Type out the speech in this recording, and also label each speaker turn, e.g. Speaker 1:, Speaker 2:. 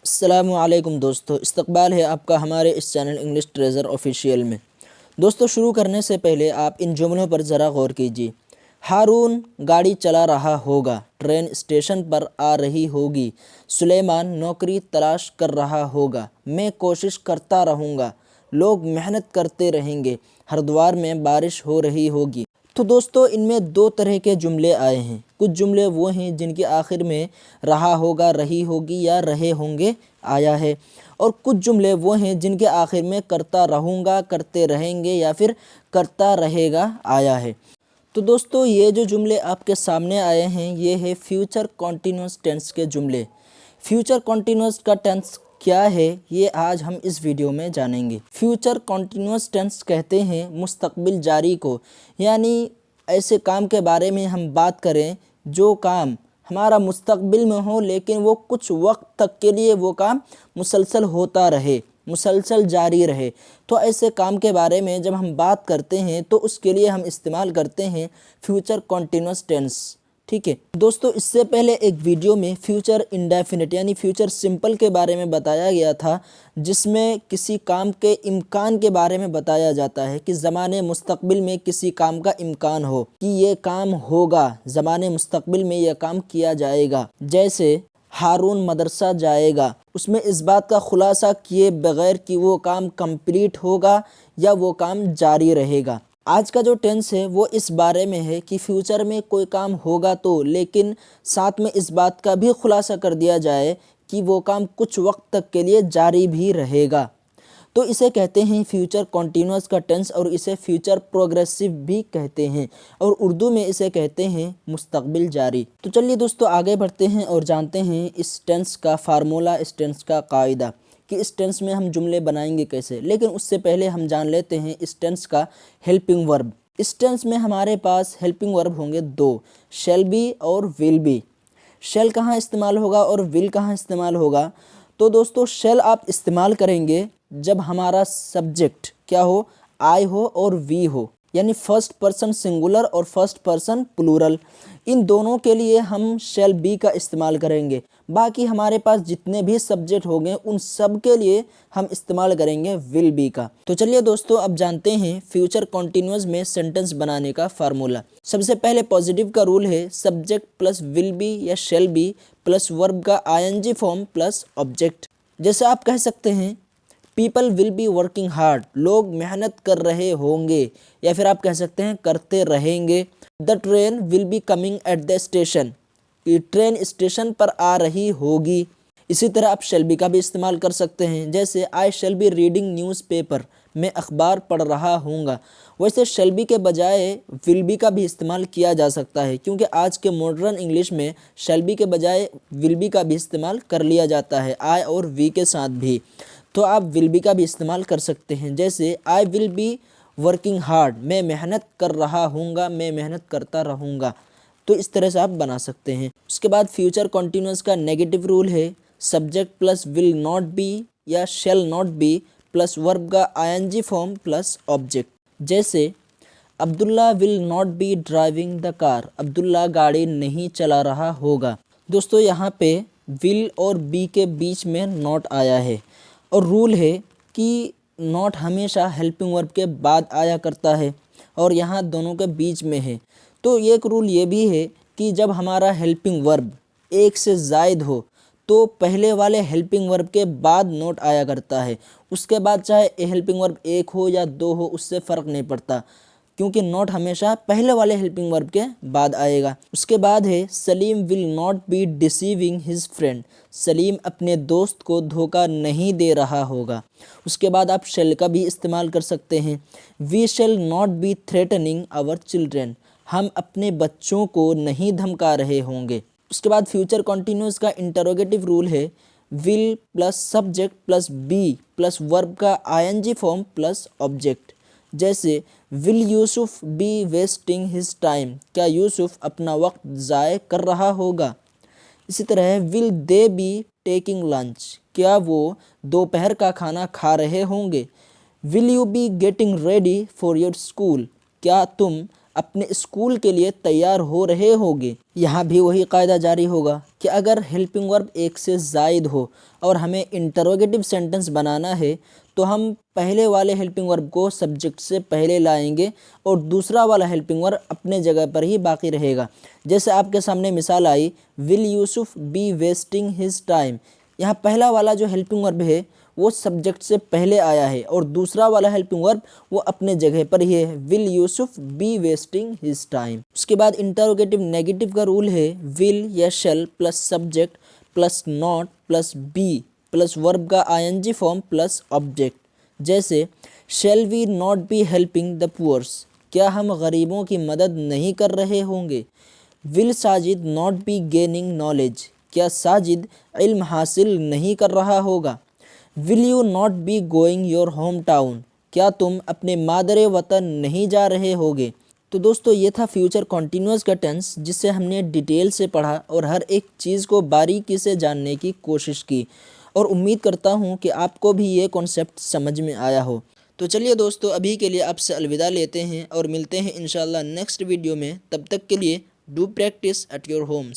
Speaker 1: अस्सलामुअलैकुम दोस्तों, इस्तकबाल है आपका हमारे इस चैनल इंग्लिश ट्रेज़र ऑफिशियल में। दोस्तों, शुरू करने से पहले आप इन जुमलों पर ज़रा गौर कीजिए। हारून गाड़ी चला रहा होगा, ट्रेन स्टेशन पर आ रही होगी, सुलेमान नौकरी तलाश कर रहा होगा, मैं कोशिश करता रहूँगा, लोग मेहनत करते रहेंगे, हरिद्वार में बारिश हो रही होगी। तो दोस्तों, इनमें दो तरह के जुमले आए हैं। कुछ जुमले वो हैं जिनके आखिर में रहा होगा, रही होगी या रहे होंगे आया है, और कुछ जुमले वो हैं जिनके आखिर में करता रहूँगा, करते रहेंगे या फिर करता रहेगा आया है। तो दोस्तों, ये जो जुमले आपके सामने आए हैं ये है फ्यूचर कॉन्टिन्यूस टेंस के जुमले। फ्यूचर कॉन्टिन्यूस का टेंस क्या है ये आज हम इस वीडियो में जानेंगे। फ्यूचर कॉन्टिन्यूस टेंस कहते हैं मुस्तकबिल जारी को, यानी ऐसे काम के बारे में हम बात करें जो काम हमारा मुस्तकबिल में हो लेकिन वो कुछ वक्त तक के लिए वो काम मुसलसल होता रहे, मुसलसल जारी रहे। तो ऐसे काम के बारे में जब हम बात करते हैं तो उसके लिए हम इस्तेमाल करते हैं फ्यूचर कॉन्टिन्यूस टेंस। ठीक है दोस्तों, इससे पहले एक वीडियो में फ्यूचर इंडेफिनिट यानी फ्यूचर सिंपल के बारे में बताया गया था, जिसमें किसी काम के इम्कान के बारे में बताया जाता है कि ज़माने मुस्तकबिल में किसी काम का इम्कान हो कि ये काम होगा, ज़माने मुस्तकबिल में यह काम किया जाएगा। जैसे हारून मदरसा जाएगा, उसमें इस बात का खुलासा किए बगैर कि वो काम कंप्लीट होगा या वो काम जारी रहेगा। आज का जो टेंस है वो इस बारे में है कि फ्यूचर में कोई काम होगा तो, लेकिन साथ में इस बात का भी खुलासा कर दिया जाए कि वो काम कुछ वक्त तक के लिए जारी भी रहेगा। तो इसे कहते हैं फ्यूचर कॉन्टिन्यूस का टेंस, और इसे फ्यूचर प्रोग्रेसिव भी कहते हैं, और उर्दू में इसे कहते हैं मुस्तकबिल जारी। तो चलिए दोस्तों, आगे बढ़ते हैं और जानते हैं इस टेंस का फार्मूला, इस टेंस का कायदा कि इस टेंस में हम जुमले बनाएंगे कैसे। लेकिन उससे पहले हम जान लेते हैं इस टेंस का हेल्पिंग वर्ब। इस टेंस में हमारे पास हेल्पिंग वर्ब होंगे दो, शैल बी और विल बी। शैल कहाँ इस्तेमाल होगा और विल कहाँ इस्तेमाल होगा? तो दोस्तों, शैल आप इस्तेमाल करेंगे जब हमारा सब्जेक्ट क्या हो, आई हो और वी हो, यानी फर्स्ट पर्सन सिंगुलर और फर्स्ट पर्सन प्लूरल, इन दोनों के लिए हम शैल बी का इस्तेमाल करेंगे। बाकी हमारे पास जितने भी सब्जेक्ट होंगे उन सब के लिए हम इस्तेमाल करेंगे विल बी का। तो चलिए दोस्तों, अब जानते हैं फ्यूचर कॉन्टिन्यूस में सेंटेंस बनाने का फार्मूला। सबसे पहले पॉजिटिव का रूल है सब्जेक्ट प्लस विल बी या शैल बी प्लस वर्ब का आईएनजी फॉर्म प्लस ऑब्जेक्ट। जैसे आप कह सकते हैं people will be working hard, लोग मेहनत कर रहे होंगे, या फिर आप कह सकते हैं करते रहेंगे। The train will be coming at the station, कि ट्रेन स्टेशन पर आ रही होगी। इसी तरह आप शैल बी का भी इस्तेमाल कर सकते हैं, जैसे आई शैल बी रीडिंग न्यूज़पेपर, मैं अखबार पढ़ रहा हूँगा। वैसे शैल बी के बजाय विल बी का भी इस्तेमाल किया जा सकता है, क्योंकि आज के मॉडर्न इंग्लिश में शैल बी के बजाय विल बी का भी इस्तेमाल कर लिया जाता है, आई और वी के साथ भी। तो आप विल बी का भी इस्तेमाल कर सकते हैं, जैसे I will be working hard, मैं मेहनत कर रहा हूँगा, मैं मेहनत करता रहूँगा। तो इस तरह से आप बना सकते हैं। उसके बाद फ्यूचर कॉन्टिन्यूस का नेगेटिव रूल है subject plus will not be या shall not be plus verb का आईएनजी फॉर्म प्लस ऑब्जेक्ट। जैसे Abdullah will not be driving the car, Abdullah गाड़ी नहीं चला रहा होगा। दोस्तों, यहाँ पे विल और बी के बीच में नॉट आया है, और रूल है कि नॉट हमेशा हेल्पिंग वर्ब के बाद आया करता है, और यहाँ दोनों के बीच में है। तो एक रूल ये भी है कि जब हमारा हेल्पिंग वर्ब एक से ज़ायद हो तो पहले वाले हेल्पिंग वर्ब के बाद नोट आया करता है। उसके बाद चाहे हेल्पिंग वर्ब एक हो या दो हो, उससे फ़र्क नहीं पड़ता, क्योंकि नोट हमेशा पहले वाले हेल्पिंग वर्ब के बाद आएगा। उसके बाद है Salim will not B deceiving his friend, Salim अपने दोस्त को धोखा नहीं दे रहा होगा। उसके बाद आप शैल का भी इस्तेमाल कर सकते हैं, we shall not be threatening our children, हम अपने बच्चों को नहीं धमका रहे होंगे। उसके बाद फ्यूचर कॉन्टिन्यूस का इंटरोगेटिव रूल है will plus subject plus be plus verb का आईएनजी फॉर्म प्लस ऑब्जेक्ट। जैसे will Yusuf be wasting his time, क्या यूसुफ अपना वक्त ज़ाय कर रहा होगा। इसी तरह will they be taking lunch, क्या वो दोपहर का खाना खा रहे होंगे। Will you be getting ready for your school, क्या तुम अपने स्कूल के लिए तैयार हो रहे होगे। यहाँ भी वही कायदा जारी होगा कि अगर हेल्पिंग वर्ब एक से ज़ायद हो और हमें इंटरोगेटिव सेंटेंस बनाना है तो हम पहले वाले हेल्पिंग वर्ब को सब्जेक्ट से पहले लाएंगे और दूसरा वाला हेल्पिंग वर्ब अपने जगह पर ही बाकी रहेगा। जैसे आपके सामने मिसाल आई, will Yusuf be wasting his time. यहाँ पहला वाला जो हेल्पिंग वर्ब है वो सब्जेक्ट से पहले आया है और दूसरा वाला हेल्पिंग वर्ब वो अपने जगह पर ही है, will Yusuf be wasting his time. उसके बाद इंटरोगेटिव नेगेटिव का रूल है विल या shall plus subject plus not plus be plus verb का आईएनजी फॉर्म प्लस ऑब्जेक्ट। जैसे shall we not be helping the poors, क्या हम गरीबों की मदद नहीं कर रहे होंगे। Will Sajid not be gaining knowledge, क्या साजिद इल्म हासिल नहीं कर रहा होगा। Will you not be going your home town, क्या तुम अपने मादरे वतन नहीं जा रहे होगे। तो दोस्तों ये था फ्यूचर कॉन्टिन्यूअस का टेंस, जिसे हमने डिटेल से पढ़ा और हर एक चीज़ को बारीकी से जानने की कोशिश की और उम्मीद करता हूँ कि आपको भी ये कॉन्सेप्ट समझ में आया हो। तो चलिए दोस्तों, अभी के लिए आपसे अलविदा लेते हैं और मिलते हैं इंशाल्लाह नेक्स्ट वीडियो में। तब तक के लिए do practice at your homes.